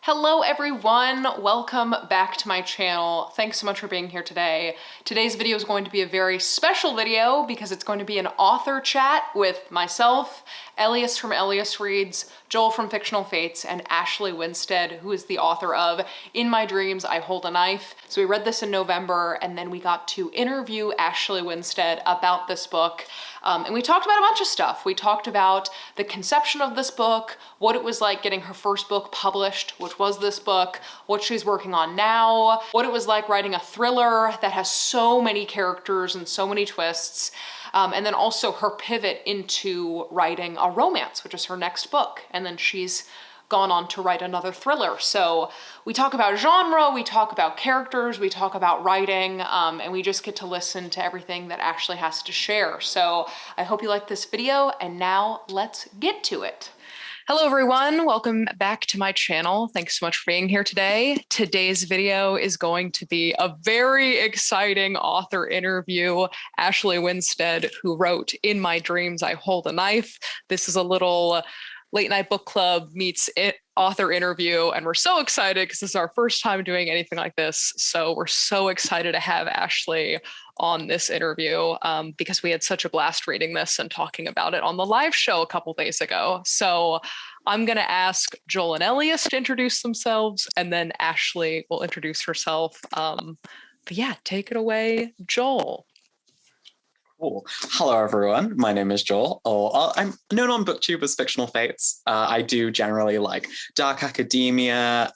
Hello everyone, welcome back to my channel. Thanks so much for being here today. Today's video is going to be a very special video because it's going to be an author chat with myself, Elias from Elias Reads, Joel from Fictional Fates, and Ashley Winstead, who is the author of In My Dreams, I Hold a Knife. So we read this in November and then we got to interview Ashley Winstead about this book. And we talked about a bunch of stuff. We talked about the conception of this book, what it was like getting her first book published, which was this book, what she's working on now, what it was like writing a thriller that has so many characters and so many twists, and then also her pivot into writing a romance, which is her next book. And then she's gone on to write another thriller. So we talk about genre, we talk about characters, we talk about writing, and we just get to listen to everything that Ashley has to share. So I hope you like this video, and now let's get to it. Hello everyone, welcome back to my channel. Thanks so much for being here today. Today's video is going to be a very exciting author interview. Ashley Winstead, who wrote In My Dreams, I Hold a Knife. This is a little late night book club meets author interview, and we're so excited because this is our first time doing anything like this. So we're so excited to have Ashley on this interview because we had such a blast reading this and talking about it on the live show a couple days ago. So I'm going to ask Joel and Elias to introduce themselves, and then Ashley will introduce herself. But yeah, take it away, Joel. Cool. Hello, everyone. My name is Joel, or I'm known on BookTube as Fictional Fates. I do generally like dark academia,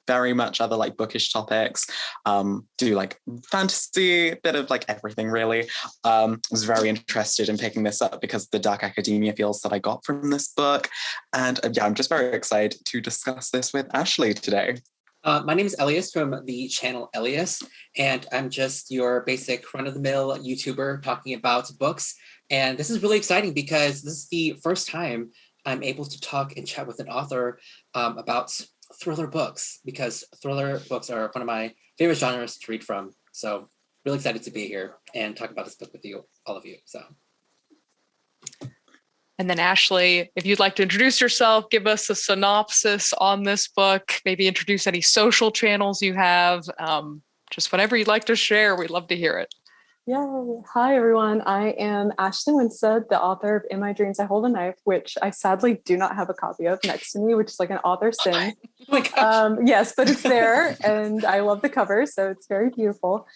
very much other like bookish topics, do like fantasy, bit of like everything really. Was very interested in picking this up because the dark academia feels that I got from this book. And yeah, I'm just very excited to discuss this with Ashley today. My name is Elias from the channel Elias, and I'm just your basic run-of-the-mill YouTuber talking about books. And this is really exciting because this is the first time I'm able to talk and chat with an author about thriller books, because thriller books are one of my favorite genres to read from. So really excited to be here and talk about this book with you, all of you. So. And then Ashley, if you'd like to introduce yourself, give us a synopsis on this book, maybe introduce any social channels you have, just whatever you'd like to share. We'd love to hear it. Yay. Hi, everyone. I am Ashley Winstead, the author of In My Dreams, I Hold a Knife, which I sadly do not have a copy of next to me, which is like an author sin. Oh my gosh. Yes, but it's there, and I love the cover, so it's very beautiful.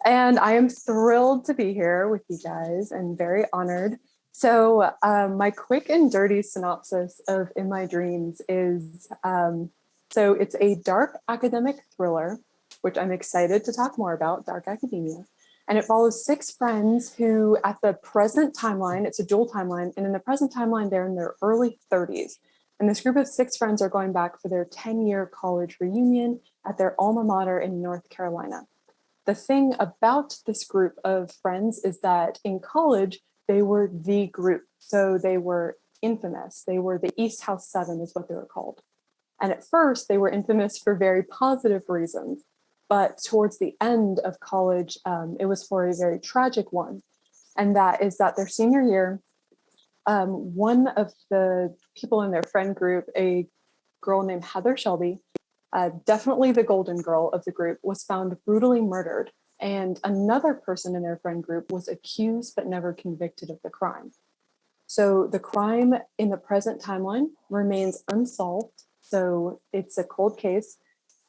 And I am thrilled to be here with you guys and very honored. So my quick and dirty synopsis of In My Dreams is, so it's a dark academic thriller, which I'm excited to talk more about, dark academia. And it follows 6 friends who at the present timeline, it's a dual timeline, and in the present timeline, they're in their early 30s. And this group of 6 friends are going back for their 10-year college reunion at their alma mater in North Carolina. The thing about this group of friends is that in college, they were the group. So they were infamous. They were the East House 7 is what they were called. And at first they were infamous for very positive reasons. But towards the end of college, it was for a very tragic one. And that is that their senior year, one of the people in their friend group, a girl named Heather Shelby, definitely the golden girl of the group, was found brutally murdered. And another person in their friend group was accused but never convicted of the crime. So the crime in the present timeline remains unsolved. So it's a cold case,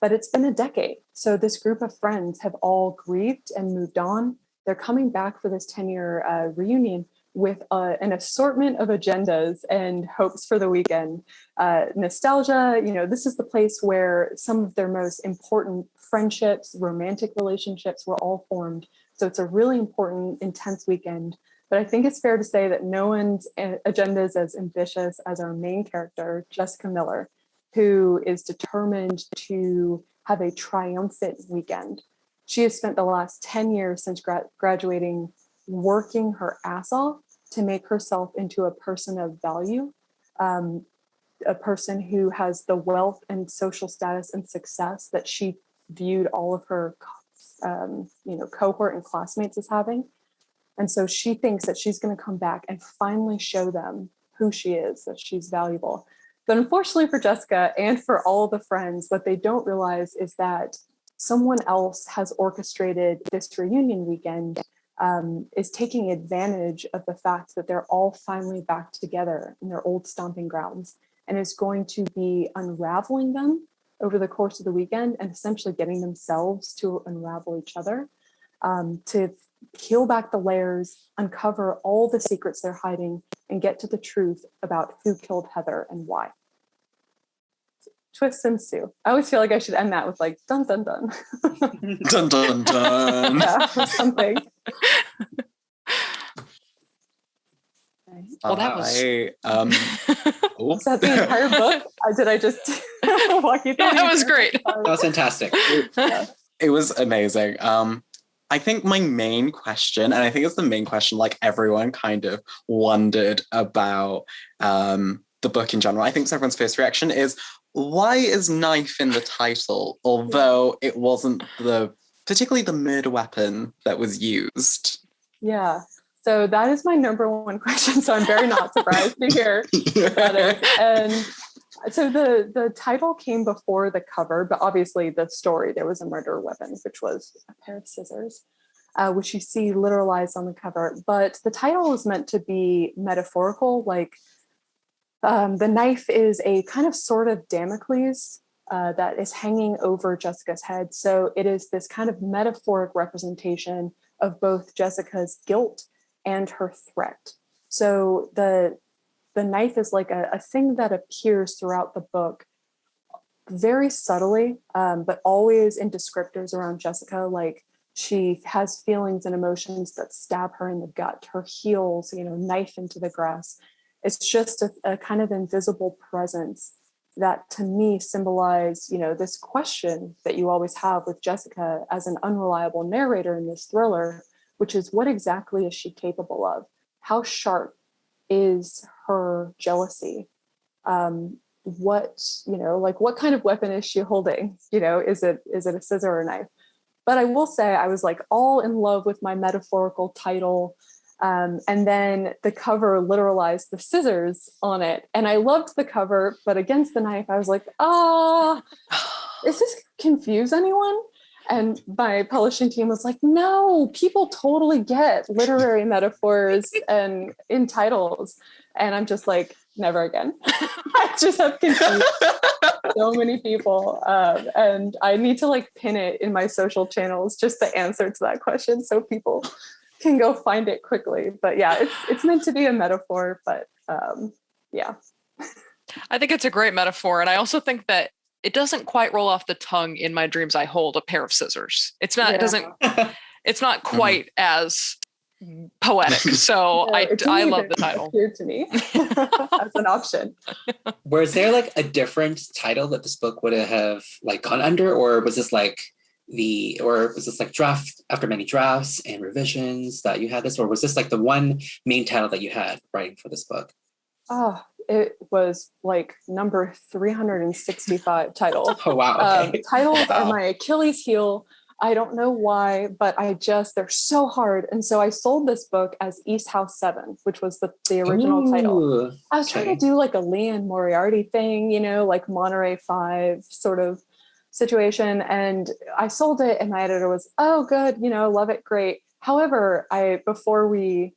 but it's been a decade. So this group of friends have all grieved and moved on. They're coming back for this 10-year reunion with an assortment of agendas and hopes for the weekend. Nostalgia, this is the place where some of their most important friendships, romantic relationships were all formed. So it's a really important, intense weekend. But I think it's fair to say that no one's agenda is as ambitious as our main character, Jessica Miller, who is determined to have a triumphant weekend. She has spent the last 10 years since graduating working her ass off to make herself into a person of value, a person who has the wealth and social status and success that she viewed all of her cohort and classmates as having. And so she thinks that she's going to come back and finally show them who she is, that she's valuable. But unfortunately for Jessica and for all the friends, what they don't realize is that someone else has orchestrated this reunion weekend, is taking advantage of the fact that they're all finally back together in their old stomping grounds, and is going to be unraveling them over the course of the weekend and essentially getting themselves to unravel each other, to peel back the layers, uncover all the secrets they're hiding, and get to the truth about who killed Heather and why. Twists ensue. I always feel like I should end that with like dun dun dun. Dun dun dun. Yeah, or something. Well, that was. Oh. Is that the entire book? Did I just walk you through? That was great. That was fantastic. It was amazing. I think my main question, and I think it's the main question like everyone kind of wondered about the book in general. I think everyone's first reaction is, why is knife in the title? Although it wasn't particularly the murder weapon that was used. Yeah. So that is my number one question. So I'm very not surprised to hear about it. And so the title came before the cover, but obviously the story, there was a murder weapon, which was a pair of scissors, which you see literalized on the cover. But the title is meant to be metaphorical, like the knife is a kind of sword of Damocles that is hanging over Jessica's head. So it is this kind of metaphoric representation of both Jessica's guilt and her threat. So the knife is like a thing that appears throughout the book very subtly, but always in descriptors around Jessica, like she has feelings and emotions that stab her in the gut, her heels, knife into the grass. It's just a kind of invisible presence that to me symbolize, this question that you always have with Jessica as an unreliable narrator in this thriller, which is, what exactly is she capable of? How sharp is her jealousy? What kind of weapon is she holding? Is it a scissor or a knife? But I will say I was like all in love with my metaphorical title. And then the cover literalized the scissors on it. And I loved the cover, but against the knife, I was like, is this confuse anyone? And my publishing team was like, no, people totally get literary metaphors and in titles. And I'm just like, never again. I just have confused so many people. And I need to like pin it in my social channels, just the answer to that question, so people can go find it quickly. But yeah, it's meant to be a metaphor, but yeah. I think it's a great metaphor. And I also think that it doesn't quite roll off the tongue in my dreams I hold a pair of scissors. It's not, it's not quite as poetic. So I love the title. Appeared to me as an option. Was there like a different title that this book would have like gone under, or was this like draft after many drafts and revisions that you had this, or was this like the one main title that you had writing for this book? Oh, it was like number 365 title. Oh, wow. Okay. Titles are my Achilles heel. I don't know why, but they're so hard. And so I sold this book as East House 7, which was the original title. I was trying to do like a Leanne Moriarty thing, like Monterey 5 sort of situation. And I sold it and my editor was, oh, good, love it, great. However, before we,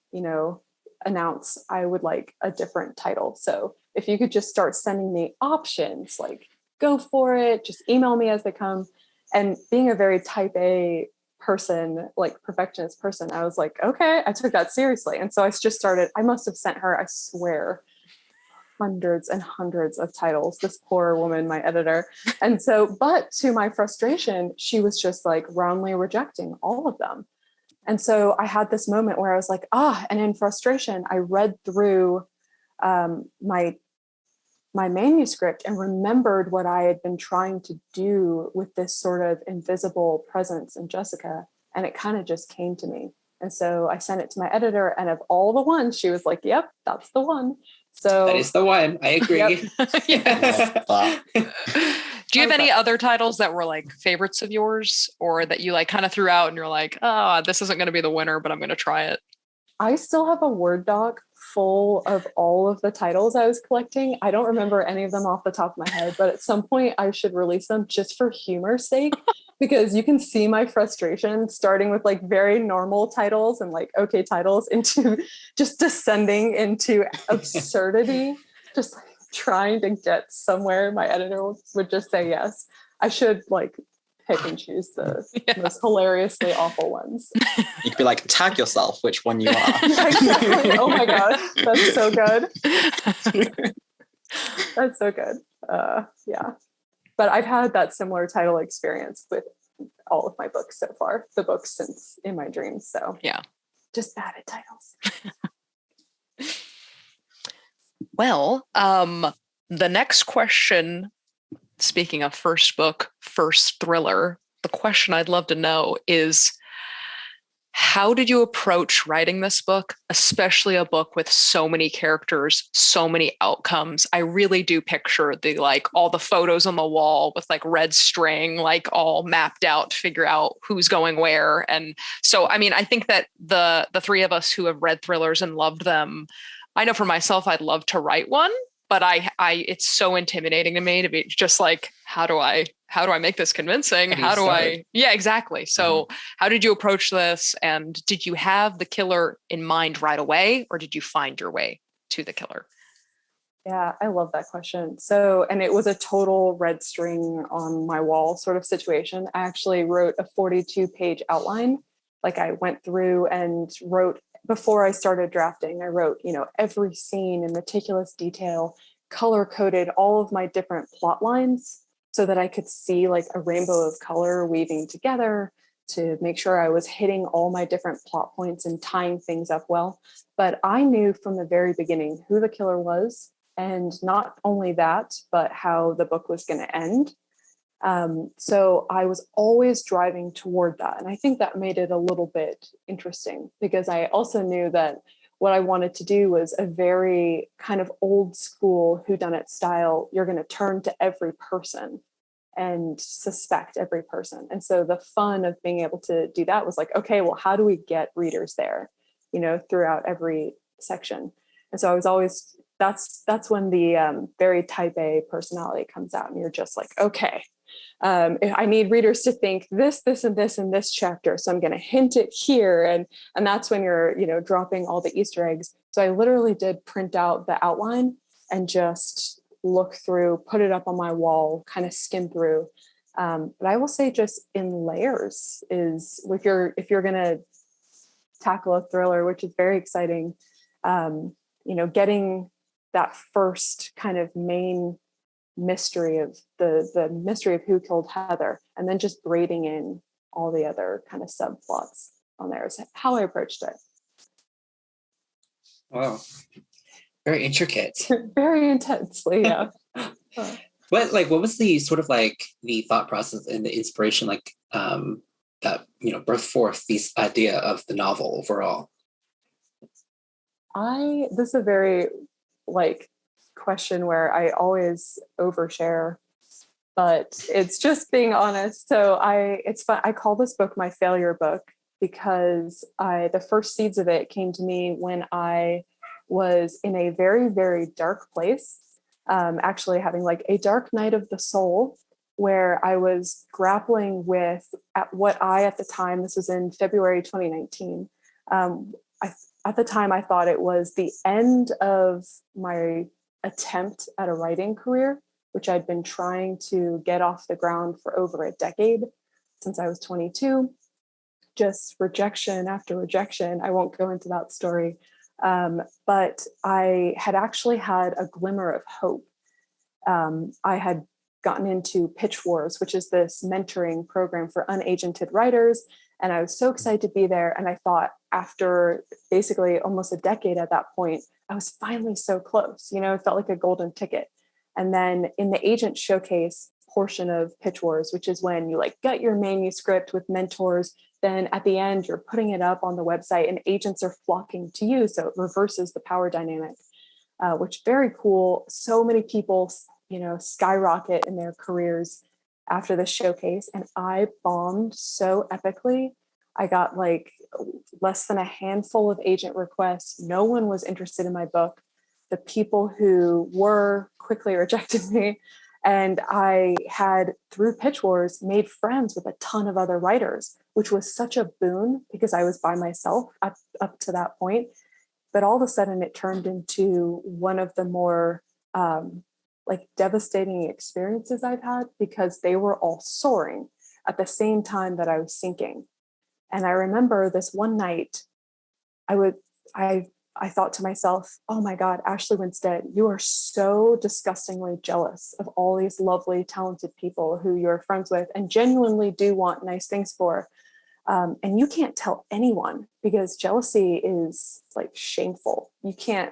announce, I would like a different title. So if you could just start sending me options, like go for it, just email me as they come. And being a very type A person, like perfectionist person, I was like, okay, I took that seriously. And so I just started, I must have sent her, I swear, hundreds and hundreds of titles, this poor woman, my editor. And so, but to my frustration, she was just like roundly rejecting all of them. And so I had this moment where I was like, and in frustration, I read through my manuscript and remembered what I had been trying to do with this sort of invisible presence in Jessica. And it kind of just came to me. And so I sent it to my editor, and of all the ones, she was like, yep, that's the one. So that is the one. I agree. Yep. Do you have any other titles that were like favorites of yours, or that you like kind of threw out and you're like, this isn't going to be the winner, but I'm going to try it? I still have a Word doc full of all of the titles I was collecting. I don't remember any of them off the top of my head, but at some point I should release them just for humor's sake, because you can see my frustration starting with like very normal titles and like okay titles into just descending into absurdity, just like trying to get somewhere. My editor would just say yes. I should like pick and choose the most hilariously awful ones. You could be like, tag yourself which one you are. Yeah, exactly. Oh my gosh, that's so good. That's so good. Yeah. But I've had that similar title experience with all of my books so far, the books since In My Dreams. So Yeah. Just bad at titles. Well, the next question, speaking of first book, first thriller, the question I'd love to know is, how did you approach writing this book, especially a book with so many characters, so many outcomes? I really do picture the like all the photos on the wall with like red string, like all mapped out to figure out who's going where. And so, I mean, I think that the three of us who have read thrillers and loved them, I know for myself, I'd love to write one, but I it's so intimidating to me to be just like, how do I make this convincing? How do I? Yeah, exactly. So how did you approach this? And did you have the killer in mind right away, or did you find your way to the killer? Yeah, I love that question. So, and it was a total red string on my wall sort of situation. I actually wrote a 42-page outline. Like I went through and wrote, before I started drafting, I wrote, every scene in meticulous detail, color coded all of my different plot lines so that I could see like a rainbow of color weaving together to make sure I was hitting all my different plot points and tying things up well. But I knew from the very beginning who the killer was, and not only that, but how the book was going to end. So I was always driving toward that. And I think that made it a little bit interesting, because I also knew that what I wanted to do was a very kind of old school whodunit style. You're going to turn to every person and suspect every person. And so the fun of being able to do that was like, okay, well, how do we get readers there, throughout every section? And so I was always, that's when the very type A personality comes out, and you're just like, okay, I need readers to think this, and this, and this chapter. So I'm going to hint it here. And that's when you're, dropping all the Easter eggs. So I literally did print out the outline and just look through, put it up on my wall, kind of skim through. But I will say just in layers is if you're going to tackle a thriller, which is very exciting, getting that first kind of main mystery of the mystery of who killed Heather, and then just braiding in all the other kind of subplots on there is how I approached it. Wow, very intricate. Very intensely, yeah. What was the sort of like the thought process and the inspiration that birthed forth this idea of the novel overall? This is a very question where I always overshare, but it's just being honest. So it's fun. I call this book my failure book because the first seeds of it came to me when I was in a very, very dark place, actually having like a dark night of the soul, where I was grappling with at the time, this was in February 2019. At the time, I thought it was the end of my attempt at a writing career, which I'd been trying to get off the ground for over a decade, since I was 22. Just rejection after rejection. I won't go into that story. But I had actually had a glimmer of hope. I had gotten into Pitch Wars, which is this mentoring program for unagented writers. And I was so excited to be there. And I thought, after basically almost a decade at that point, I was finally so close. It felt like a golden ticket. And then in the agent showcase portion of Pitch Wars, which is when you gut your manuscript with mentors, then at the end, you're putting it up on the website and agents are flocking to you. So it reverses the power dynamic, which very cool. So many people, skyrocket in their careers after the showcase. And I bombed so epically. I got like less than a handful of agent requests. No one was interested in my book. The people who were quickly rejected me. And I had, through Pitch Wars, made friends with a ton of other writers, which was such a boon because I was by myself up to that point. But all of a sudden it turned into one of the more like devastating experiences I've had, because they were all soaring at the same time that I was sinking. And I remember this one night, I thought to myself, oh my God, Ashley Winstead, you are so disgustingly jealous of all these lovely, talented people who you're friends with and genuinely do want nice things for. And you can't tell anyone because jealousy is like shameful. You can't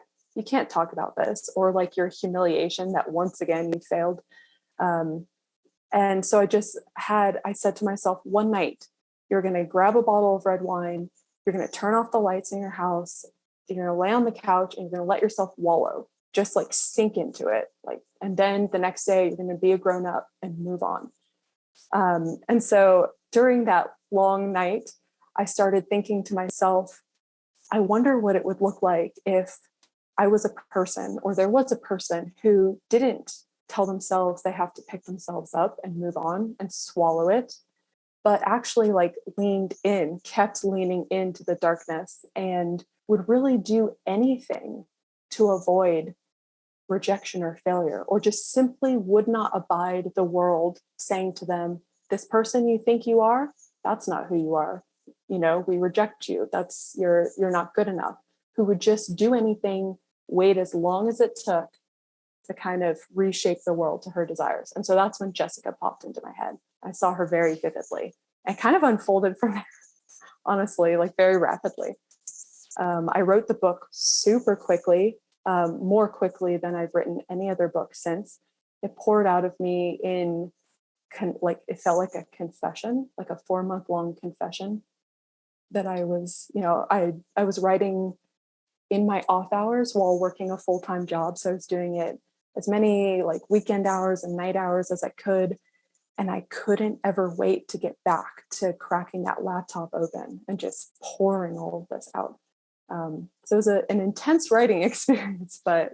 talk about this, or like your humiliation that once again you failed. And so I said to myself, one night, you're going to grab a bottle of red wine, you're going to turn off the lights in your house, you're going to lay on the couch, and you're going to let yourself wallow, just like sink into it. Like, and then the next day you're going to be a grown up and move on. And so during that long night, I started thinking to myself, I wonder what it would look like if I was a person, or there was a person who didn't tell themselves they have to pick themselves up and move on and swallow it, but actually like kept leaning into the darkness and would really do anything to avoid rejection or failure, or just simply would not abide the world saying to them, this person you think you are, that's not who you are. You know, we reject you. You're not good enough. Who would just do anything, wait as long as it took to kind of reshape the world to her desires. And so that's when Jessica popped into my head. I saw her very vividly and kind of unfolded from there, honestly, like very rapidly. I wrote the book super quickly, more quickly than I've written any other book since. It poured out of me in like, it felt like a confession, like a 4-month-long confession that I was, I was writing in my off hours while working a full-time job. So I was doing it as many like weekend hours and night hours as I could. And I couldn't ever wait to get back to cracking that laptop open and just pouring all of this out. So it was an intense writing experience, but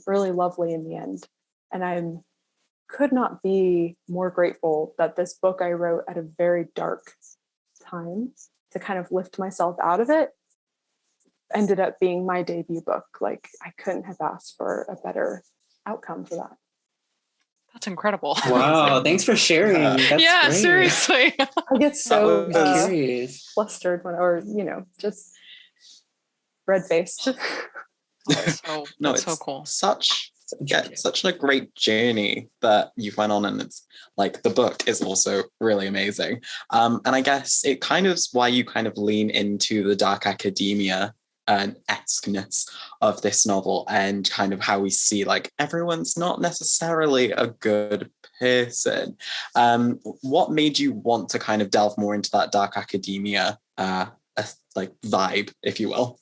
really lovely in the end. And I could not be more grateful that this book I wrote at a very dark time to kind of lift myself out of it ended up being my debut book. Like, I couldn't have asked for a better outcome for that. That's incredible. Wow, thanks for sharing. That's yeah, great. seriously. I get so curious. flustered just red-faced. That's so cool. Such a great journey that you went on, and it's like the book is also really amazing. And I guess it kind of is why you kind of lean into the dark academia and esqueness of this novel, and kind of how we see like everyone's not necessarily a good person. What made you want to kind of delve more into that dark academia like vibe, if you will?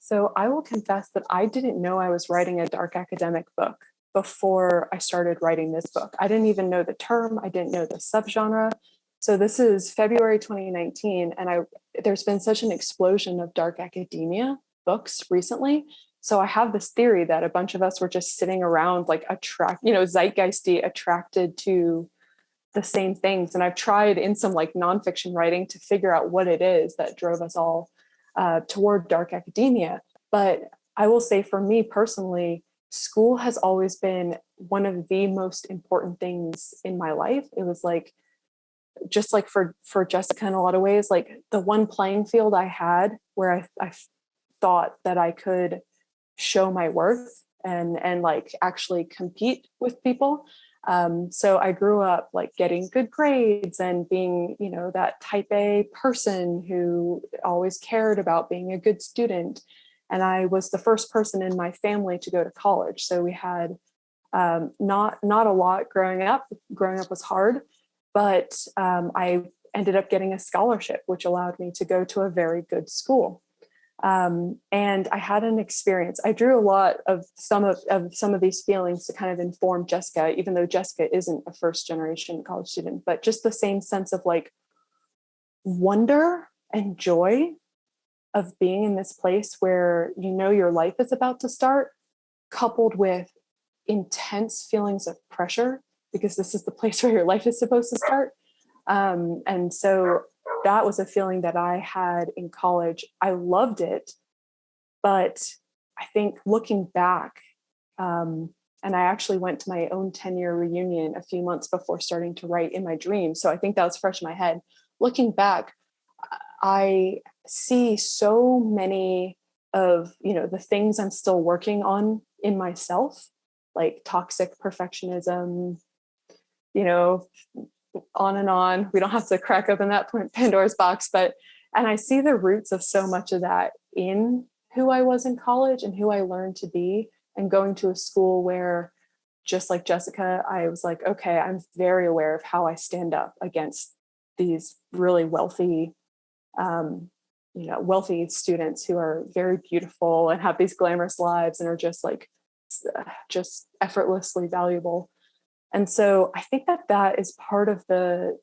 So I will confess that I didn't know I was writing a dark academic book before I started writing this book. I didn't even know the term. I didn't know the subgenre. So this is February 2019, and there's been such an explosion of dark academia books recently. So I have this theory that a bunch of us were just sitting around like zeitgeisty, attracted to the same things. And I've tried in some like nonfiction writing to figure out what it is that drove us all toward dark academia. But I will say, for me personally, school has always been one of the most important things in my life. It was like, just like for Jessica in a lot of ways, like the one playing field I had where I thought that I could show my worth and like actually compete with people. So I grew up like getting good grades and being, that type A person who always cared about being a good student. And I was the first person in my family to go to college. So we had not a lot growing up. Growing up was hard, but I ended up getting a scholarship, which allowed me to go to a very good school. And I had an experience. I drew a lot of some of these feelings to kind of inform Jessica, even though Jessica isn't a first generation college student, but just the same sense of like wonder and joy of being in this place where you know your life is about to start, coupled with intense feelings of pressure, because this is the place where your life is supposed to start. And so that was a feeling that I had in college. I loved it, but I think looking back, and I actually went to my own 10-year reunion a few months before starting to write in my dreams. So I think that was fresh in my head. Looking back, I see so many of, the things I'm still working on in myself, like toxic perfectionism, on and on. We don't have to crack open that Pandora's box, and I see the roots of so much of that in who I was in college and who I learned to be, and going to a school where, just like Jessica, I was like, okay, I'm very aware of how I stand up against these really wealthy, wealthy students who are very beautiful and have these glamorous lives and are just effortlessly valuable. And so I think that is part of the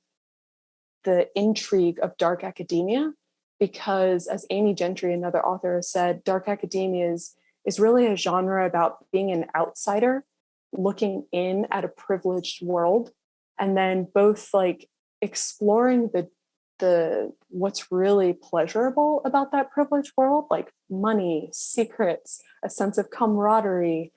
intrigue of dark academia, because as Amy Gentry, another author, has said, dark academia is really a genre about being an outsider looking in at a privileged world, and then both like exploring the what's really pleasurable about that privileged world, like money, secrets, a sense of camaraderie,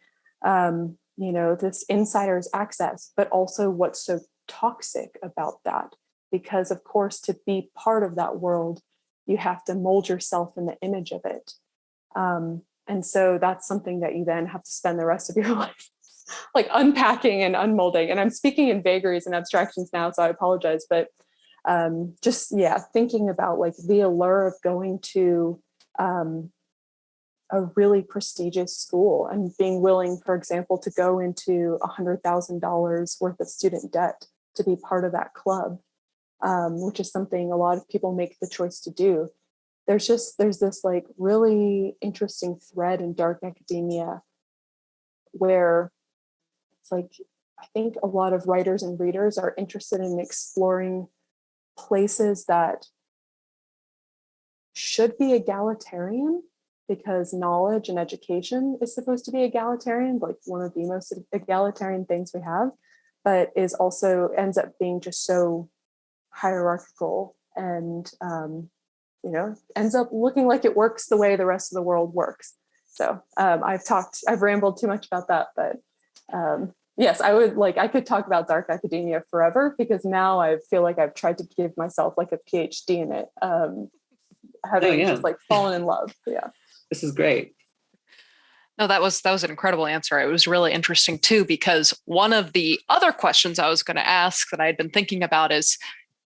this insider's access, but also what's so toxic about that. Because of course, to be part of that world, you have to mold yourself in the image of it. And so that's something that you then have to spend the rest of your life like unpacking and unmolding. And I'm speaking in vagaries and abstractions now, so I apologize. But thinking about like the allure of going to a really prestigious school and being willing, for example, to go into $100,000 worth of student debt to be part of that club, which is something a lot of people make the choice to do. There's this like really interesting thread in dark academia where it's like, I think a lot of writers and readers are interested in exploring places that should be egalitarian, because knowledge and education is supposed to be egalitarian, like one of the most egalitarian things we have, but is also ends up being just so hierarchical and, ends up looking like it works the way the rest of the world works. So I've rambled too much about that, but yes, I could talk about dark academia forever, because now I feel like I've tried to give myself like a PhD in it, having just like fallen in love. Yeah. This is great. No, that was an incredible answer. It was really interesting too, because one of the other questions I was going to ask that I had been thinking about is,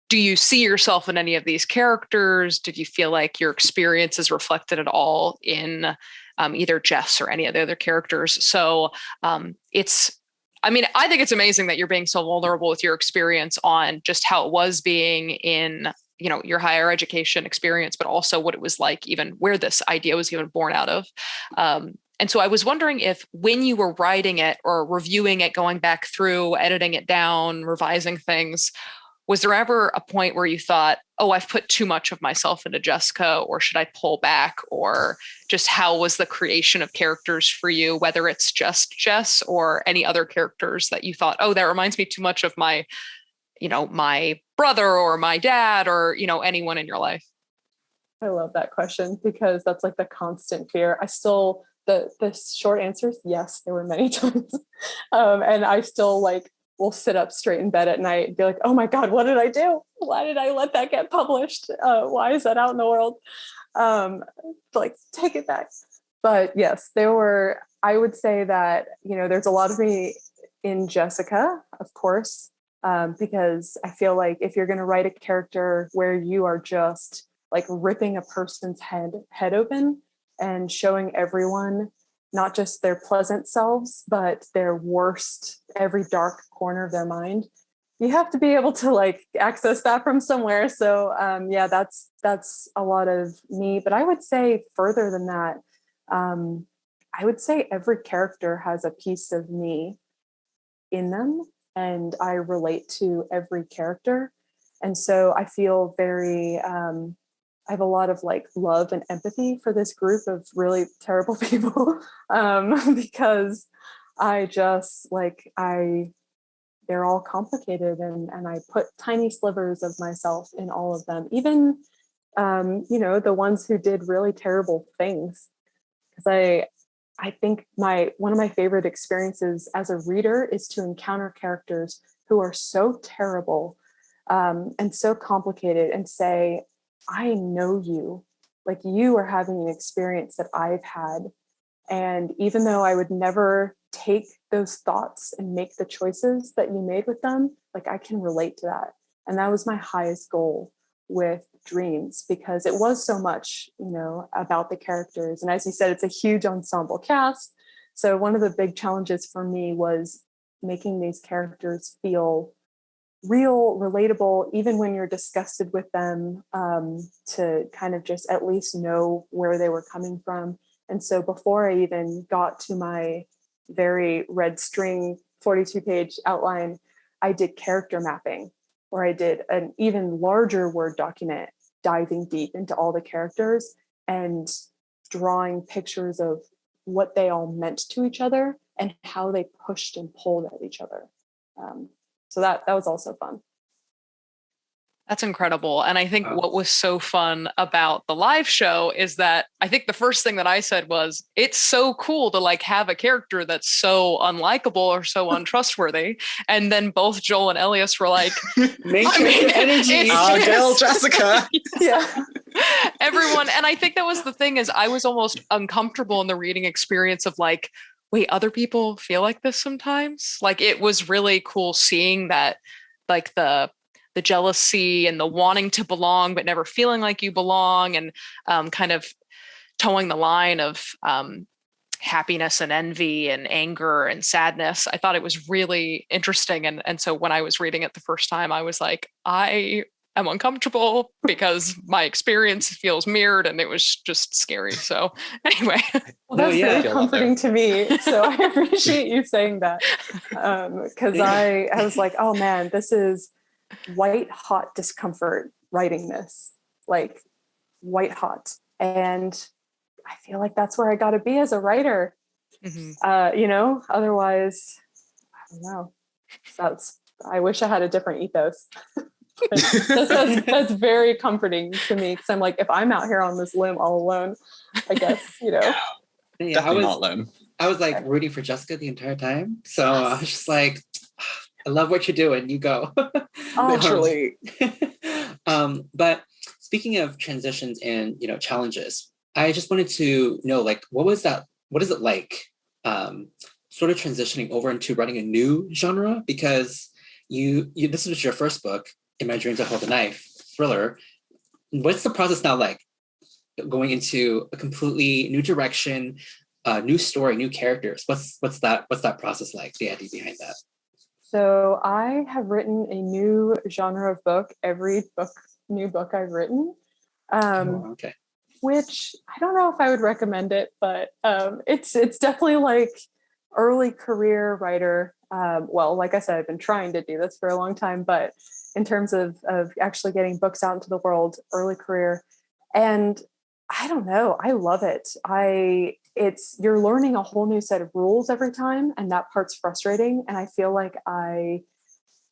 do you see yourself in any of these characters? Did you feel like your experience is reflected at all in either Jess or any of the other characters? So I think it's amazing that you're being so vulnerable with your experience on just how it was being in, your higher education experience, but also what it was like, even where this idea was even born out of. And so I was wondering if when you were writing it or reviewing it, going back through, editing it down, revising things, was there ever a point where you thought, oh, I've put too much of myself into Jessica, or should I pull back? Or just how was the creation of characters for you, whether it's just Jess or any other characters that you thought, oh, that reminds me too much of my brother or my dad or, anyone in your life? I love that question, because that's like the constant fear. The short answer is yes, there were many times. And I still will sit up straight in bed at night and be like, oh my God, what did I do? Why did I let that get published? Why is that out in the world? Take it back. But yes, I would say that, there's a lot of me in Jessica, of course, because I feel like if you're going to write a character where you are just like ripping a person's head open and showing everyone not just their pleasant selves, but their worst, every dark corner of their mind, you have to be able to access that from somewhere. So that's a lot of me. But I would say further than that, I would say every character has a piece of me in them, and I relate to every character. And so I feel very I have a lot of like love and empathy for this group of really terrible people, because I just like they're all complicated, and I put tiny slivers of myself in all of them, even the ones who did really terrible things. Because I think one of my favorite experiences as a reader is to encounter characters who are so terrible, and so complicated, and say, I know you, like you are having an experience that I've had. And even though I would never take those thoughts and make the choices that you made with them, like I can relate to that. And that was my highest goal with Dreams, because it was so much, about the characters. And as you said, it's a huge ensemble cast. So one of the big challenges for me was making these characters feel real, relatable, even when you're disgusted with them, to kind of just at least know where they were coming from. And so before I even got to my very red string 42-page outline, I did character mapping, where I did an even larger Word document diving deep into all the characters and drawing pictures of what they all meant to each other and how they pushed and pulled at each other. So that was also fun. That's incredible. And I think what was so fun about the live show is that I think the first thing that I said was, it's so cool to like have a character that's so unlikable or so untrustworthy. And then both Joel and Elias were like, energy. Our girl Jessica. Yeah. Everyone. And I think that was the thing, is I was almost uncomfortable in the reading experience of like, wait, other people feel like this sometimes? Like, it was really cool seeing that, like the jealousy and the wanting to belong, but never feeling like you belong, and kind of towing the line of happiness and envy and anger and sadness. I thought it was really interesting. And so when I was reading it the first time, I was like, I am uncomfortable because my experience feels mirrored, and it was just scary. So anyway. Well, that's very comforting to me. So I appreciate you saying that. Because I was like, oh man, this is white hot discomfort writing this, like white hot. And I feel like that's where I got to be as a writer. Mm-hmm. Otherwise, I don't know. I wish I had a different ethos. That's very comforting to me, because I'm like, if I'm out here on this limb all alone, I guess, Yeah, definitely not alone. I was like rooting for Jessica the entire time. So I was just like, I love what you're doing. You go. Literally. But speaking of transitions and challenges, I just wanted to know, like, what is it like sort of transitioning over into writing a new genre? Because you this was your first book, In My Dreams I Hold a Knife, thriller. What's the process now like, going into a completely new direction, new story, new characters? What's that process like, the idea behind that? So I have written a new genre of book every new book I've written. Okay. Which I don't know if I would recommend it, but it's definitely like early career writer. Well, like I said, I've been trying to do this for a long time, but in terms of actually getting books out into the world, early career. And I don't know, I love it. You're learning a whole new set of rules every time, and that part's frustrating. And I feel like I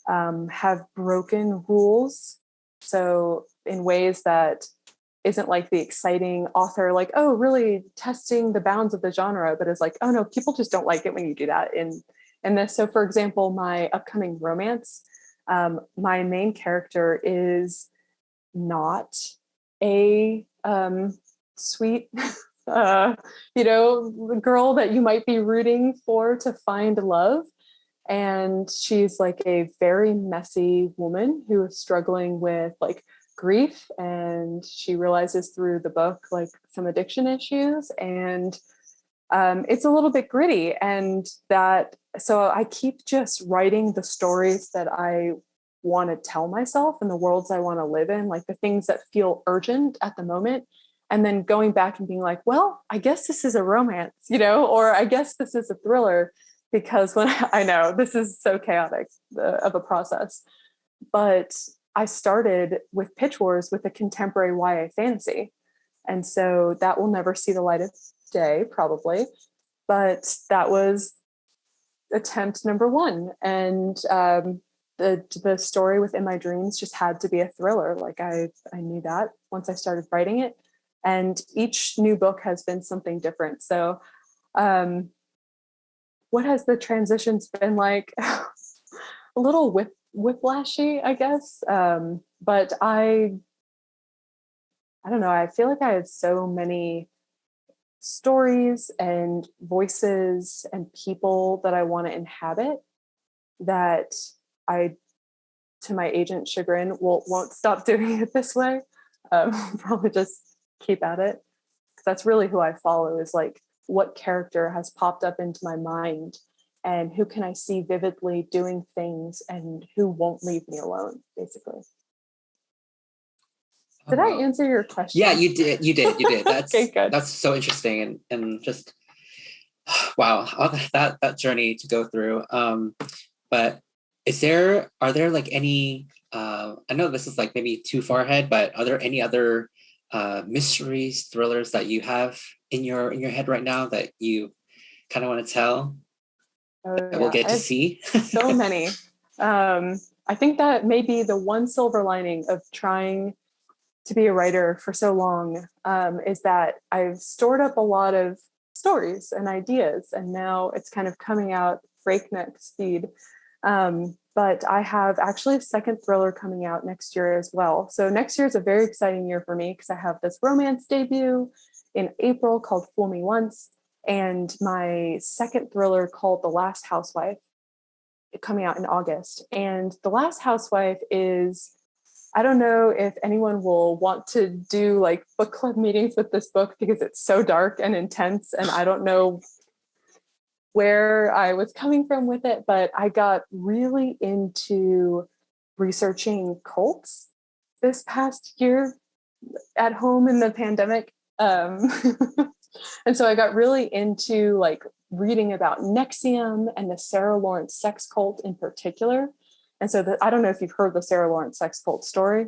have broken rules, so in ways that isn't like the exciting author, like, oh, really testing the bounds of the genre, but it's like, oh no, people just don't like it when you do that in this. So for example, my upcoming romance, my main character is not a sweet girl that you might be rooting for to find love. And she's like a very messy woman who is struggling with like grief, and she realizes through the book like some addiction issues, and it's a little bit gritty. And so I keep just writing the stories that I want to tell myself and the worlds I want to live in, like the things that feel urgent at the moment, and then going back and being like, well, I guess this is a romance, or I guess this is a thriller, because when I know this is so chaotic of a process, but I started with Pitch Wars with a contemporary YA fantasy. And so that will never see the light of day, probably. But that was attempt number one. And the story within my dreams just had to be a thriller. Like I knew that once I started writing it. And each new book has been something different. So what has the transitions been like? A little whiplashy, I guess. But I don't know. I feel like I have so many stories and voices and people that I want to inhabit that I, to my agent's chagrin, won't stop doing it this way. Probably just keep at it. Because that's really who I follow, is like, what character has popped up into my mind and who can I see vividly doing things and who won't leave me alone, basically. Did I answer your question? Yeah, you did. That's okay, good. That's so interesting and just wow, all that journey to go through. But are there like any I know this is like maybe too far ahead, but are there any other mysteries, thrillers that you have in your head right now that you kind of want to tell? That we'll get to see? So many. I think that may be the one silver lining of trying to be a writer for so long, is that I've stored up a lot of stories and ideas, and now it's kind of coming out breakneck speed. But I have actually a second thriller coming out next year as well. So next year is a very exciting year for me because I have this romance debut in April called Fool Me Once, and my second thriller called The Last Housewife coming out in August. And The Last Housewife is, I don't know if anyone will want to do like book club meetings with this book because it's so dark and intense, and I don't know where I was coming from with it, but I got really into researching cults this past year at home in the pandemic. And so I got really into like reading about Nexium and the Sarah Lawrence sex cult in particular. And so I don't know if you've heard the Sarah Lawrence sex cult story,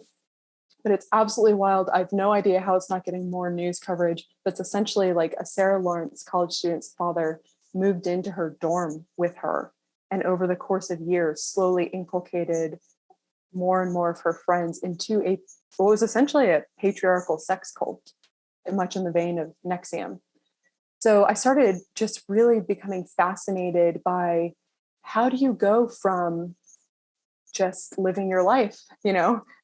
but it's absolutely wild. I have no idea how it's not getting more news coverage, but it's essentially like a Sarah Lawrence college student's father moved into her dorm with her, and over the course of years slowly inculcated more and more of her friends into what was essentially a patriarchal sex cult, much in the vein of Nexium. So I started just really becoming fascinated by how do you go from just living your life,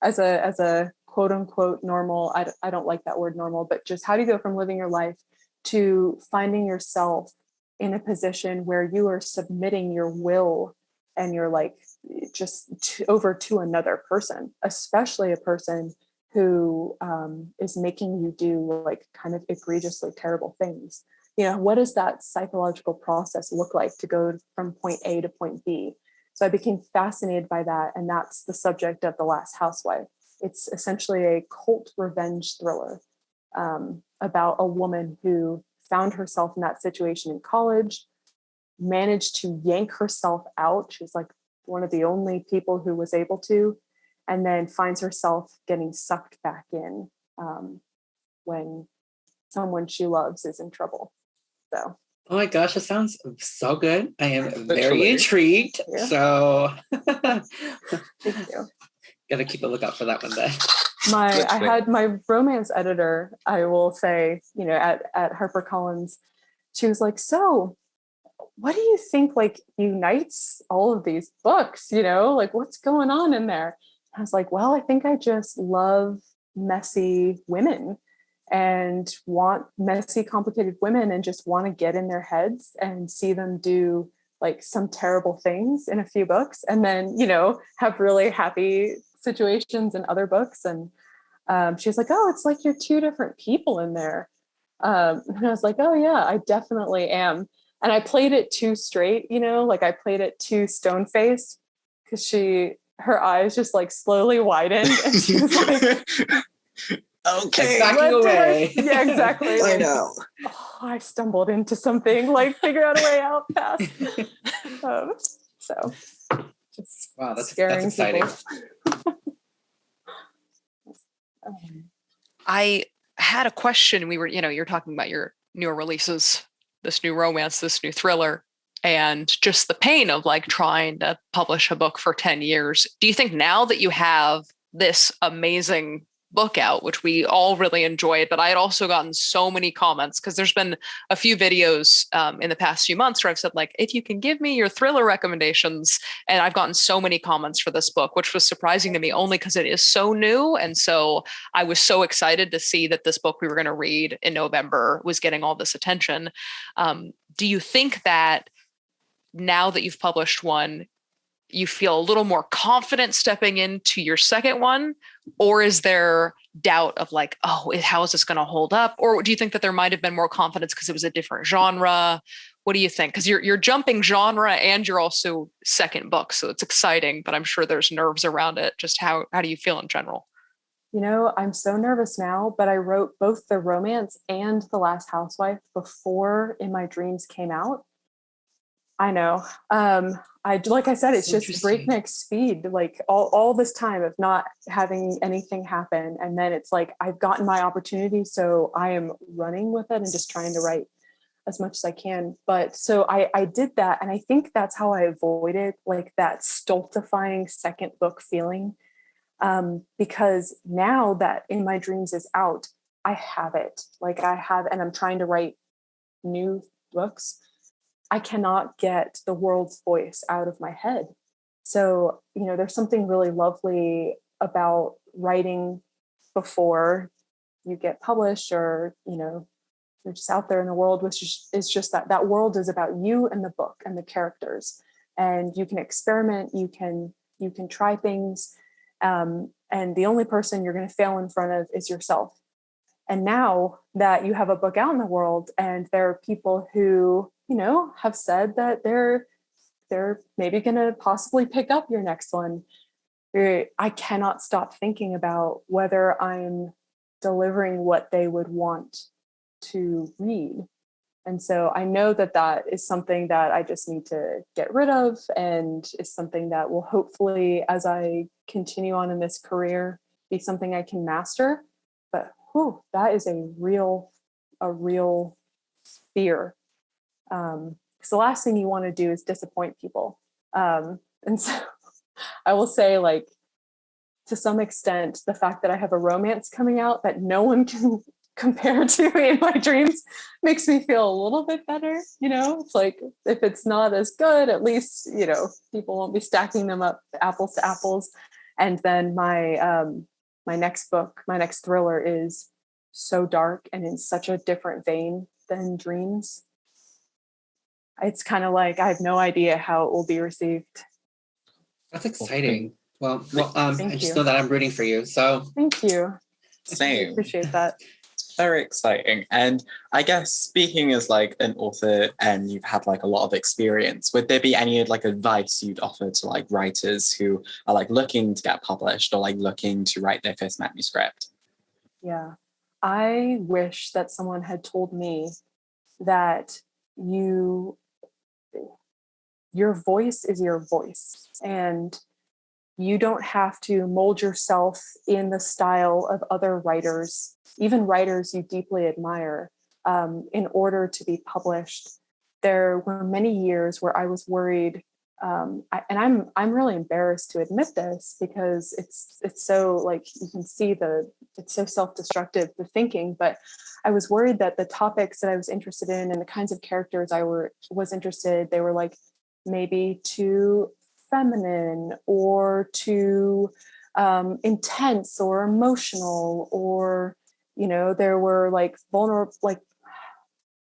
as a quote unquote normal, I don't like that word normal, but just how do you go from living your life to finding yourself in a position where you are submitting your will and you're like over to another person, especially a person who is making you do like kind of egregiously terrible things. What does that psychological process look like to go from point A to point B? So I became fascinated by that, and that's the subject of The Last Housewife. It's essentially a cult revenge thriller about a woman who found herself in that situation in college, managed to yank herself out. She's like one of the only people who was able to, and then finds herself getting sucked back in when someone she loves is in trouble. So. Oh my gosh, that sounds so good. I am very Literally. intrigued. Yeah. So Thank you. Gotta keep a lookout for that one then. I had my romance editor, I will say, at HarperCollins, she was like, so what do you think like unites all of these books? Like what's going on in there? I was like, well, I think I just love messy women and want messy, complicated women and just want to get in their heads and see them do like some terrible things in a few books and then, have really happy situations in other books. And she was like, oh, it's like you're two different people in there. And I was like, oh yeah, I definitely am. And I played it too straight, like I played it too stone-faced because her eyes just like slowly widened and she was like, okay, backing away. Yeah, exactly. I know. Oh, I stumbled into something, like figure out a way out fast. So just Wow, that's scaring exciting. people. I had a question. You're talking about your newer releases, this new romance, this new thriller, and just the pain of like trying to publish a book for 10 years. Do you think now that you have this amazing book out, which we all really enjoyed, but I had also gotten so many comments because there's been a few videos in the past few months where I've said, like, if you can give me your thriller recommendations, and I've gotten so many comments for this book, which was surprising to me only because it is so new. And so I was so excited to see that this book we were going to read in November was getting all this attention. Do you think that now that you've published one, you feel a little more confident stepping into your second one? Or is there doubt of like, oh, how is this going to hold up? Or do you think that there might have been more confidence because it was a different genre? What do you think? Because you're jumping genre and you're also second book. So it's exciting, but I'm sure there's nerves around it. Just how do you feel in general? I'm so nervous now, but I wrote both the romance and The Last Housewife before In My Dreams came out. I know. Like I said, it's just breakneck speed, like all this time of not having anything happen. And then it's like, I've gotten my opportunity. So I am running with it and just trying to write as much as I can. But so I did that. And I think that's how I avoided like that stultifying second book feeling. Because now that In My Dreams is out, I have it. Like and I'm trying to write new books. I cannot get the world's voice out of my head. So, there's something really lovely about writing before you get published or, you're just out there in the world, which is just that world is about you and the book and the characters. And you can experiment, you can try things. And the only person you're going to fail in front of is yourself. And now that you have a book out in the world and there are people who, have said that they're maybe going to possibly pick up your next one, I cannot stop thinking about whether I'm delivering what they would want to read. And so I know that is something that I just need to get rid of, and is something that will hopefully, as I continue on in this career, be something I can master. But that is a real fear. Because the last thing you want to do is disappoint people. And so I will say, like, to some extent, the fact that I have a romance coming out that no one can compare to In My Dreams makes me feel a little bit better. It's like, if it's not as good, at least, people won't be stacking them up apples to apples. And then my next book, my next thriller is so dark and in such a different vein than Dreams. It's kind of like, I have no idea how it will be received. That's exciting. Well, Thank I just you. know that I'm rooting for you. So Thank you. Same. I appreciate that. Very exciting. And I guess speaking as like an author and you've had like a lot of experience, would there be any like advice you'd offer to like writers who are like looking to get published or like looking to write their first manuscript? Yeah. I wish that someone had told me that your voice is your voice, and you don't have to mold yourself in the style of other writers, even writers you deeply admire, in order to be published. There were many years where I was worried, and I'm really embarrassed to admit this because it's so, like, you can see it's so self-destructive, the thinking, but I was worried that the topics that I was interested in and the kinds of characters I was interested, they were like maybe too feminine or too intense or emotional, or there were like vulnerable, like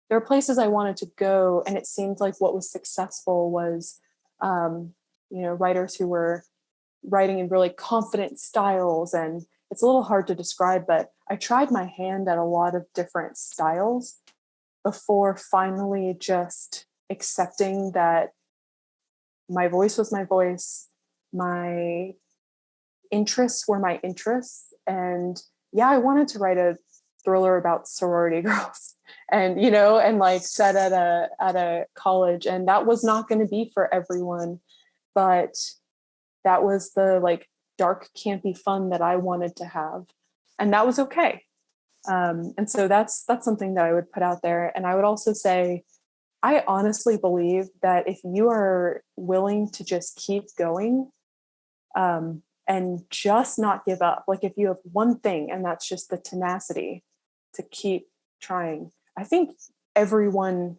there were places I wanted to go, and it seemed like what was successful was writers who were writing in really confident styles. And it's a little hard to describe, but I tried my hand at a lot of different styles before finally just accepting that my voice was my voice, my interests were my interests. And yeah, I wanted to write a thriller about sorority girls and, and like set at a college. And that was not going to be for everyone, but that was the like dark, campy fun that I wanted to have. And that was okay. And so that's something that I would put out there. And I would also say, I honestly believe that if you are willing to just keep going, and just not give up, like if you have one thing and that's just the tenacity to keep trying, I think everyone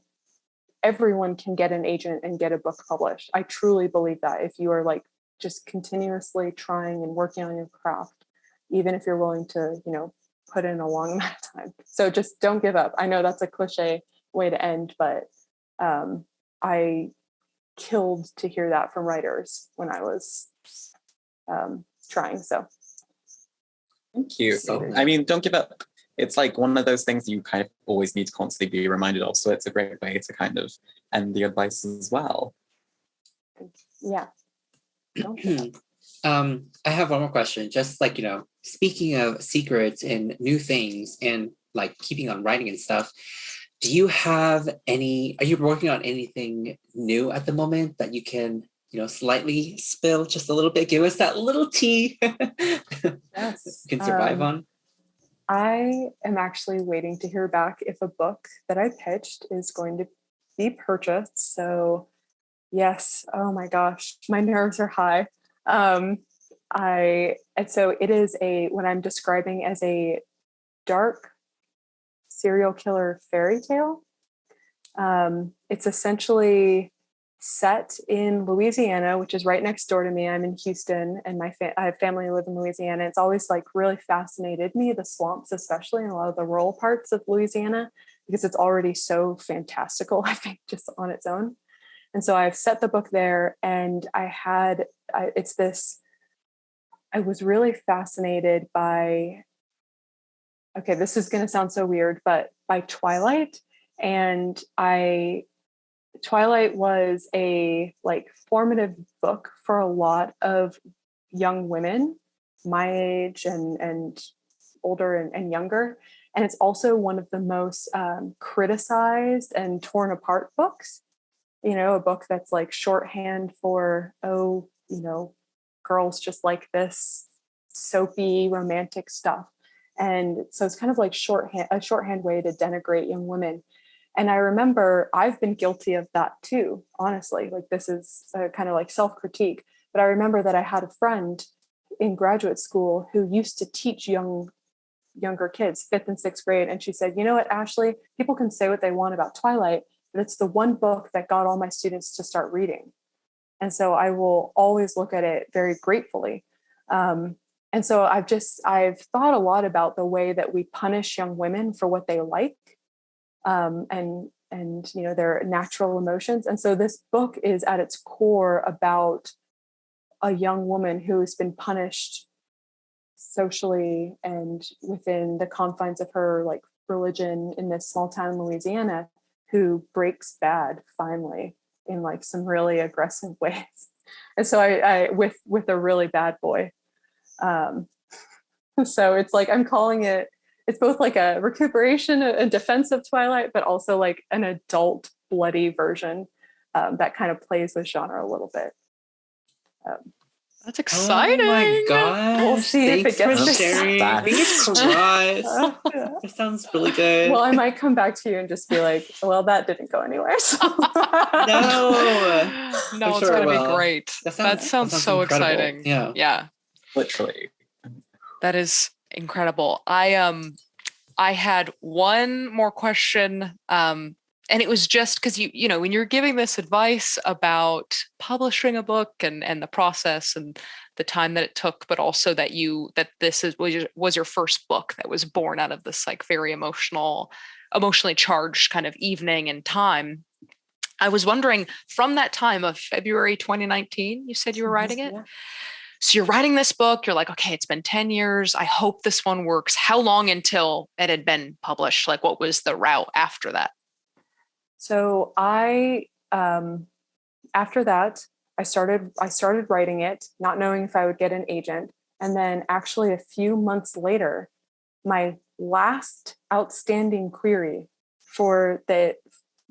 can get an agent and get a book published. I truly believe that if you are like just continuously trying and working on your craft, even if you're willing to, put in a long amount of time. So just don't give up. I know that's a cliche way to end, but I killed to hear that from writers when I was trying. So thank you. I mean, don't give up. It's like one of those things you kind of always need to constantly be reminded of. So it's a great way to kind of end the advice as well. Yeah. Don't give up. I have one more question. Just like, speaking of secrets and new things and like keeping on writing and stuff, are you working on anything new at the moment that you can, slightly spill just a little bit? Give us that little tea. Yes. You can survive on. I am actually waiting to hear back if a book that I pitched is going to be purchased. So yes, oh my gosh, my nerves are high. So it is what I'm describing as a dark serial killer fairy tale. It's essentially set in Louisiana, which is right next door to me. I'm in Houston, and I have family who live in Louisiana. It's always like really fascinated me, the swamps, especially in a lot of the rural parts of Louisiana, because it's already so fantastical, I think, just on its own. And so I've set the book there, and I was really fascinated by, okay, this is going to sound so weird, but by Twilight. And Twilight was a like formative book for a lot of young women my age and older and younger. And it's also one of the most criticized and torn apart books. A book that's like shorthand for, girls just like this soapy romantic stuff. And so it's kind of like a shorthand way to denigrate young women. And I remember I've been guilty of that too, honestly. Like this is a kind of like self-critique. But I remember that I had a friend in graduate school who used to teach younger kids, 5th and 6th grade. And she said, you know what, Ashley, people can say what they want about Twilight, but it's the one book that got all my students to start reading. And so I will always look at it very gratefully. And so I've thought a lot about the way that we punish young women for what they like, and their natural emotions. And so this book is at its core about a young woman who has been punished socially and within the confines of her like religion in this small town in Louisiana, who breaks bad finally in like some really aggressive ways. And so I with a really bad boy. So it's like I'm calling it's both like a recuperation, a defense of Twilight, but also like an adult bloody version that kind of plays with genre a little bit. That's exciting. Oh my gosh. We'll see if it gets for sharing. Fingers crossed. Yeah. That sounds really good. Well, I might come back to you and just be like, well, that didn't go anywhere. So. No, it's sure going to be great. That sounds so incredible. exciting. Yeah. Literally. That is incredible. I had one more question, and it was just because you know when you're giving this advice about publishing a book and the process and the time that it took, but also that this was your first book that was born out of this like very emotionally charged kind of evening and time. I was wondering, from that time of February 2019, you said you were writing it. Yeah. So you're writing this book, you're like, okay, it's been 10 years. I hope this one works. How long until it had been published? Like, what was the route after that? So after that, I started writing it, not knowing if I would get an agent. And then actually a few months later, my last outstanding query for the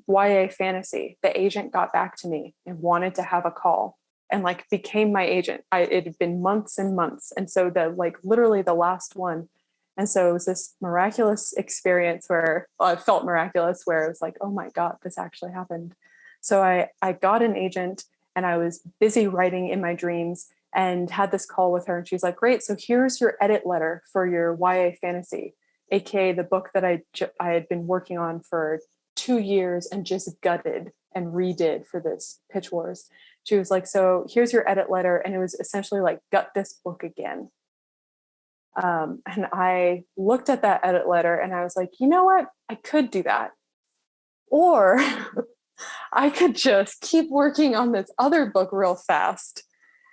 YA fantasy, the agent got back to me and wanted to have a call and like became my agent. It had been months and months. And so literally the last one. And so it was this miraculous experience where, well, it felt miraculous, where it was like, oh my God, this actually happened. So I got an agent, and I was busy writing in my dreams and had this call with her. And she's like, great, so here's your edit letter for your YA fantasy, AKA the book that I had been working on for 2 years and just gutted and redid for this Pitch Wars. She was like, so here's your edit letter. And it was essentially like, gut this book again. And I looked at that edit letter and I was like, you know what? I could do that. Or I could just keep working on this other book real fast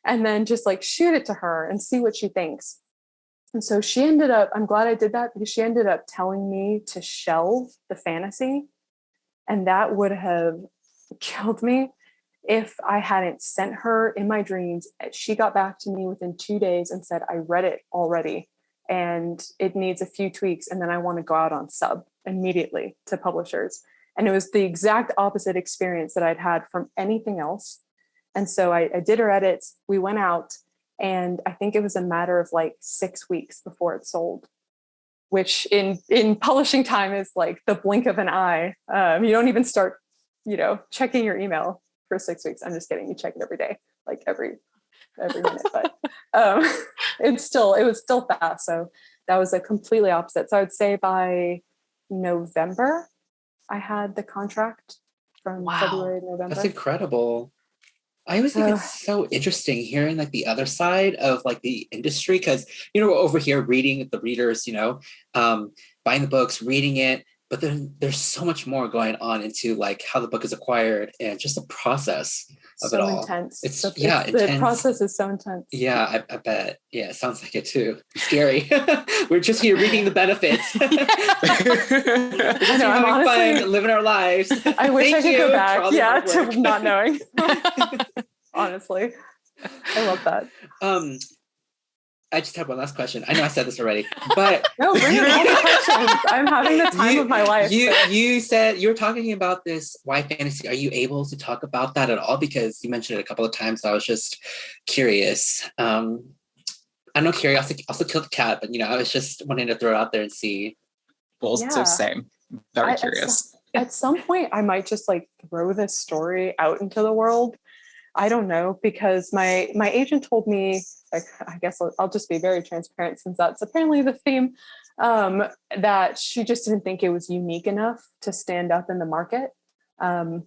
and then just like shoot it to her and see what she thinks. And so she ended up, I'm glad I did that, because she ended up telling me to shelve the fantasy. And that would have killed me if I hadn't sent her in my dreams. She got back to me within 2 days and said, I read it already and it needs a few tweaks. And then I want to go out on sub immediately to publishers. And it was the exact opposite experience that I'd had from anything else. And so I did her edits, we went out, and I think it was a matter of like 6 weeks before it sold, which in publishing time is like the blink of an eye. You don't even start, checking your email for 6 weeks. I'm just kidding. You check it every day, like every minute, but it was still fast. So that was a completely opposite. So I would say by November, I had the contract from February to November. That's incredible. I always think it's so interesting hearing like the other side of like the industry, because we're over here reading the readers, buying the books, reading it, but then there's so much more going on into like how the book is acquired and just the process of it all. Intense. It's intense. The process is so intense. Yeah, I bet. Yeah, it sounds like it too. Scary. We're just here reading the benefits. I know. I'm honestly fun, living our lives. I wish I could go back. To not knowing. Honestly, I love that. I just have one last question. I know I said this already, but no, bring in all the questions. I'm having the time of my life. You said you were talking about this YA fantasy. Are you able to talk about that at all? Because you mentioned it a couple of times. So I was just curious. I know curiosity also killed the cat, but I was just wanting to throw it out there and see. Well, so same. Very curious. At some point, I might just like throw this story out into the world. I don't know, because my agent told me, like, I guess I'll just be very transparent since that's apparently the theme, that she just didn't think it was unique enough to stand up in the market,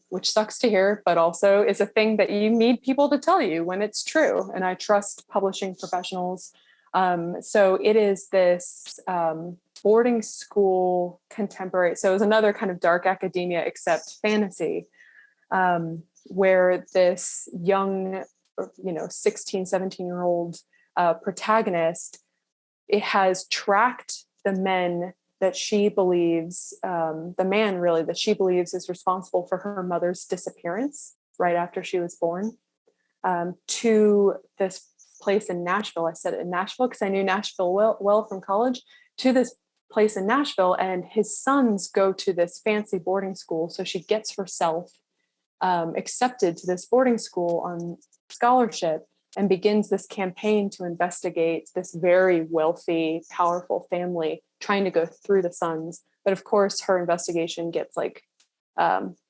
which sucks to hear, but also is a thing that you need people to tell you when it's true. And I trust publishing professionals. So it is this boarding school contemporary. So it was another kind of dark academia, except fantasy, where this young, 16, 17-year-old protagonist, it has tracked the men that she believes, the man really that she believes is responsible for her mother's disappearance right after she was born, to this place in Nashville. I said it in Nashville because I knew Nashville well from college, to this place in Nashville, and his sons go to this fancy boarding school. So she gets herself accepted to this boarding school on scholarship and begins this campaign to investigate this very wealthy, powerful family trying to go through the sons. But of course, her investigation gets like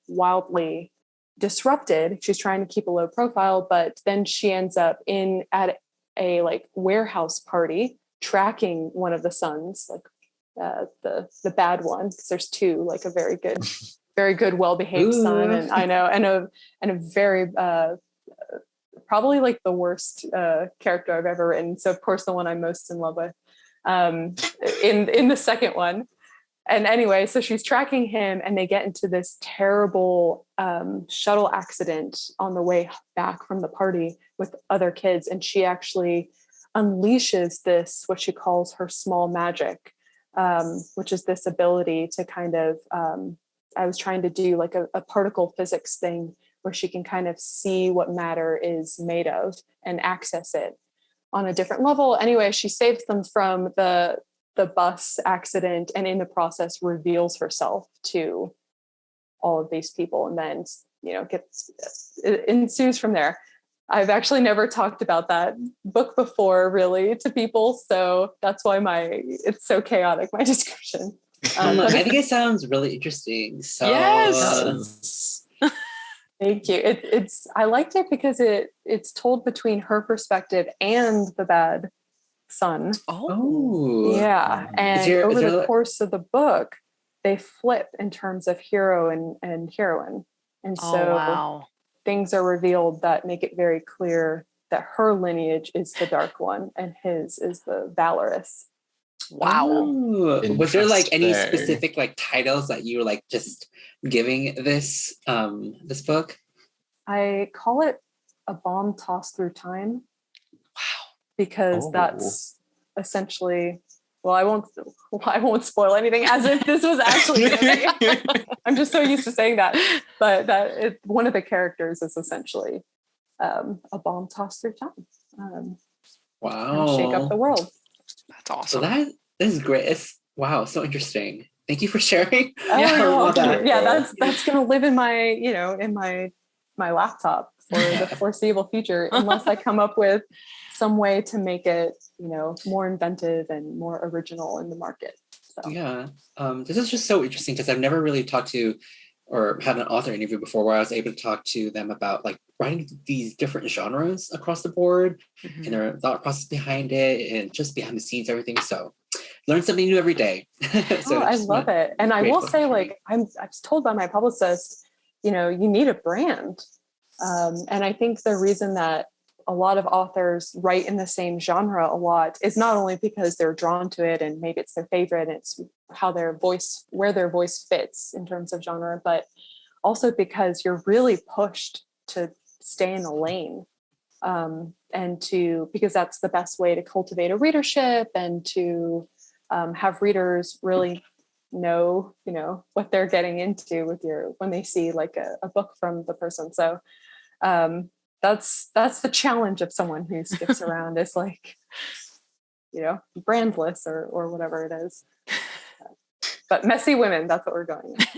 wildly disrupted. She's trying to keep a low profile, but then she ends up at a like warehouse party tracking one of the sons, like the bad one, because there's two, like a very good, well-behaved son, and I know, and a very probably like the worst character I've ever written. So of course the one I'm most in love with in the second one. And anyway, so she's tracking him, and they get into this terrible shuttle accident on the way back from the party with other kids, and she actually unleashes this, what she calls her small magic, which is this ability to kind of I was trying to do like a particle physics thing where she can kind of see what matter is made of and access it on a different level. Anyway, she saves them from the bus accident, and in the process reveals herself to all of these people, and then it ensues from there. I've actually never talked about that book before really to people. So that's why it's so chaotic, my description. I think it sounds really interesting. So Yes. Thank you. I liked it because it's told between her perspective and the bad son. Oh. Yeah. And over the course of the book, they flip in terms of hero and heroine. And so things are revealed that make it very clear that her lineage is the dark one and his is the valorous. Wow. Oh. Was there like any specific like titles that you were like just giving this this book? I call it A Bomb Tossed Through Time. Wow. Because that's essentially, well, I won't spoil anything as if this was actually I'm just so used to saying that. But one of the characters is essentially a bomb tossed through time. Wow. Shake up the world. That's awesome. So this is great. It's so interesting. Thank you for sharing. Oh, yeah, that's gonna live in my, in my laptop for the foreseeable future, unless I come up with some way to make it, more inventive and more original in the market. So. Yeah. This is just so interesting because I've never really talked to or had an author interview before where I was able to talk to them about like writing these different genres across the board and their thought process behind it and just behind the scenes, everything. So learn something new every day. So I love it. And I will say, like, I was told by my publicist, you need a brand. And I think the reason that a lot of authors write in the same genre a lot is not only because they're drawn to it and maybe it's their favorite and it's where their voice fits in terms of genre, but also because you're really pushed to stay in a lane, because that's the best way to cultivate a readership and to have readers really know, what they're getting into when they see like a book from the person. So that's the challenge of someone who skips around is like, brandless or whatever it is. But messy women, that's what we're going with.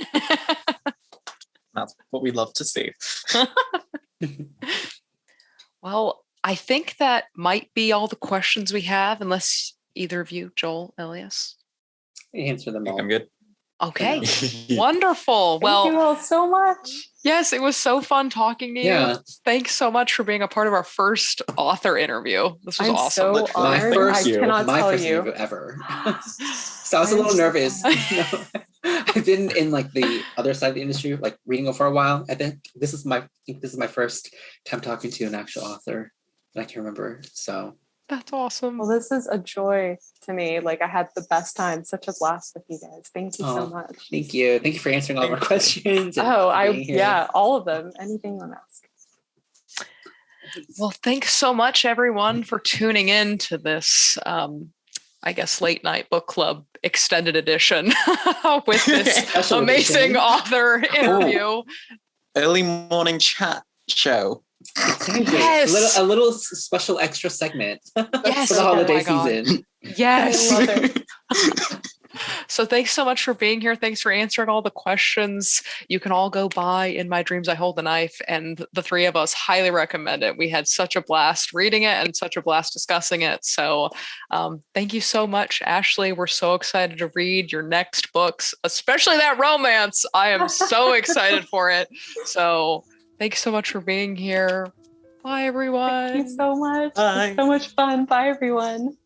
That's what we love to see. Well, I think that might be all the questions we have, unless either of you, Joel, Elias. Answer them all. I'm good. Okay. Wonderful. Thank you all so much. Yes, it was so fun talking to you. Thanks so much for being a part of our first author interview. This was awesome. So honored. I cannot tell you. Interview ever. So I was a little nervous. I've been in like the other side of the industry, like reading for a while. I think this is my first time talking to an actual author that I can remember. So that's awesome. Well, this is a joy to me. Like I had the best time, such a blast with you guys. Thank you so much. Thank you. Thank you for answering all of our questions. All of them. Anything you want to ask. Well, thanks so much, everyone, for tuning in to this, I guess, late night book club extended edition with this amazing author interview. Early morning chat show. Yes. A little special extra segment for the holiday season. Yes. I love it. So thanks so much for being here. Thanks for answering all the questions. You can all go buy In My Dreams I Hold the Knife, and the three of us highly recommend it. We had such a blast reading it and such a blast discussing it. So thank you so much, Ashley. We're so excited to read your next books, especially that romance. I am so excited for it. So thanks so much for being here. Bye, everyone. Thank you so much. Bye. It's so much fun. Bye, everyone.